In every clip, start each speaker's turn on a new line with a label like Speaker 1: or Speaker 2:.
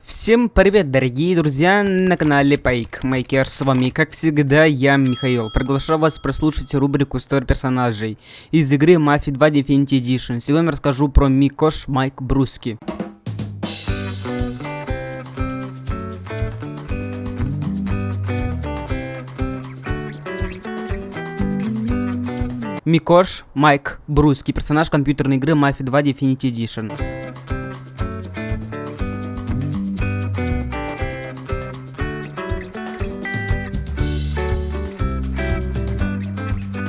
Speaker 1: Всем привет, дорогие друзья, на канале PakeMaker. С вами, как всегда, я, Михаил. Приглашаю вас прослушать рубрику «История персонажей» из игры Mafia 2 Definitive Edition. Сегодня расскажу про Микош Майк Бруски. Микош Майк Бруски, персонаж компьютерной игры Mafia 2 Definitive Edition.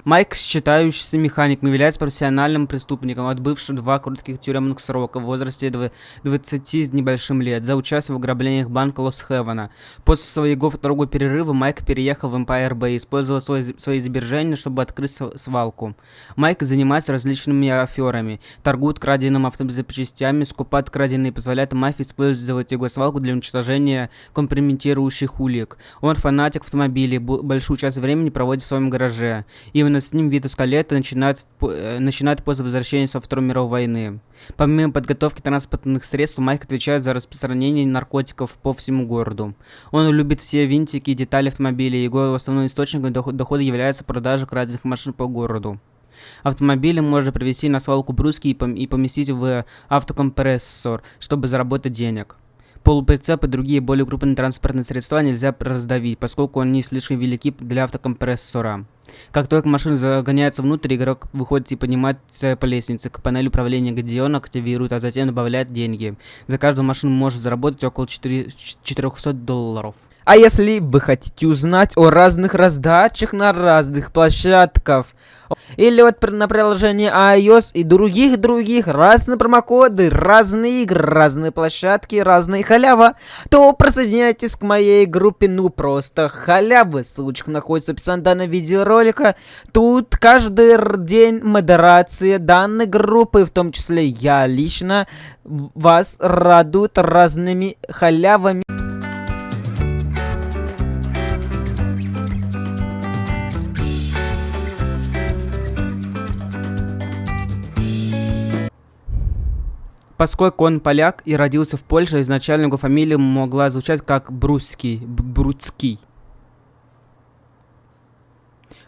Speaker 1: Майк, считающийся механиком, является профессиональным преступником, отбывшим 2 коротких тюремных срока в возрасте 20 с небольшим лет за участие в ограблениях банка Лос-Хевена. После своего второго перерыва Майк переехал в Empire Bay, использовал свои сбережения, чтобы открыть свалку. Майк занимается различными аферами, торгует краденным автозапчастями, скупает краденые и позволяет мафии использовать его свалку для уничтожения компрометирующих улик. Он фанатик автомобилей, большую часть времени проводит в своем гараже. Именно с ним Вито Скалетто начинает после возвращения со Второй мировой войны. Помимо подготовки транспортных средств, Майк отвечает за распространение наркотиков по всему городу. Он любит все винтики и детали автомобилей. Его основным источником дохода является продажа краденных машин по городу. Автомобили можно привезти на свалку Бруски и поместить в автокомпрессор, чтобы заработать денег. Полуприцеп и другие более крупные транспортные средства нельзя раздавить, поскольку они слишком велики для автокомпрессора. Как только машина загоняется внутрь, игрок выходит и поднимается по лестнице к панели управления, где он активирует, а затем добавляет деньги. За каждую машину может заработать около $400. А если вы хотите узнать о разных раздачах на разных площадках, или вот на приложении iOS и других разные промокоды, разные игры, разные площадки, разные халява, то присоединяйтесь к моей группе «Ну просто халявы». Ссылочка находится в описании данного видеоролика. Тут каждый день модерация данной группы, в том числе я лично, вас радует разными халявами. Поскольку он поляк и родился в Польше, изначально его фамилия могла звучать как Бруцкий.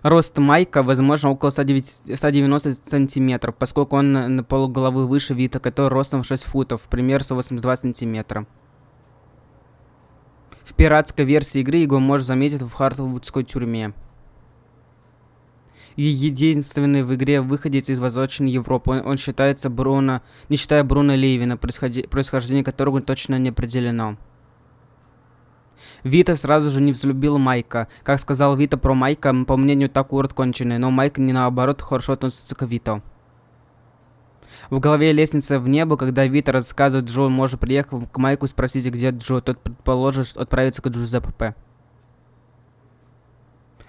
Speaker 1: Рост Майка, возможно, около 190 сантиметров, поскольку он на полуголовы выше Вита, который ростом 6 футов, примерно 182 сантиметра. В пиратской версии игры его можно заметить в Хартвудской тюрьме. Единственный в игре выходец из Восточной Европы. Он считается не считая Бруно Левина, происхождение которого точно не определено. Вита сразу же не взлюбил Майка. Как сказал Вита про Майка, по мнению так урод конченый, но Майк не наоборот хорошо относится к Вито. В голове лестница в небо, когда Вита рассказывает Джо, может приехать к Майку и спросить, где Джо, тот предположит отправиться к Джузеппе.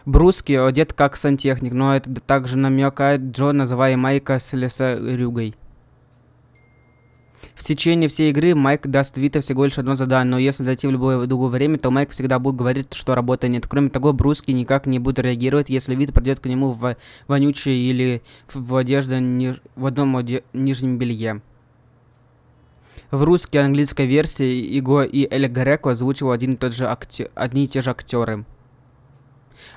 Speaker 1: Бруски одет как сантехник, но это также намекает Джо, называя Майка слесарюгой. В течение всей игры Майк даст Вито всего лишь одно задание, но если зайти в любое другое время, то Майк всегда будет говорить, что работы нет. Кроме того, Бруски никак не будет реагировать, если Вито придет к нему в вонючее или в одном нижнем белье. В русской и английской версии Его и Эль Греко озвучивал одни и те же актеры.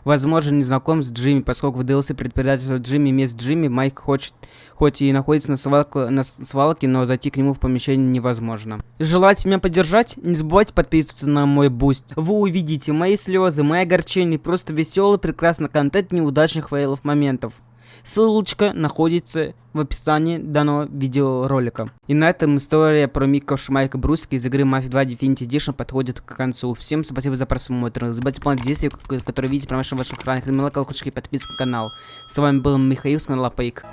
Speaker 1: Возможно, не знаком с Джимми, поскольку в DLC предприятия Джимми вместе с Джимми, Майк хоть и находится на свалке, но зайти к нему в помещение невозможно. Желаете меня поддержать? Не забывайте подписываться на мой буст. Вы увидите мои слезы, мои огорчения, просто веселый, прекрасный контент неудачных фейлов моментов. Ссылочка находится в описании данного видеоролика. И на этом история про Микош Майка Бруски из игры Mafia 2 Definitive Edition подходит к концу. Всем спасибо за просмотр. Не забывайте план действий, которые видите на ваших экранах. Колокольчики и подписка на канал. С вами был Михаил с канала Pake.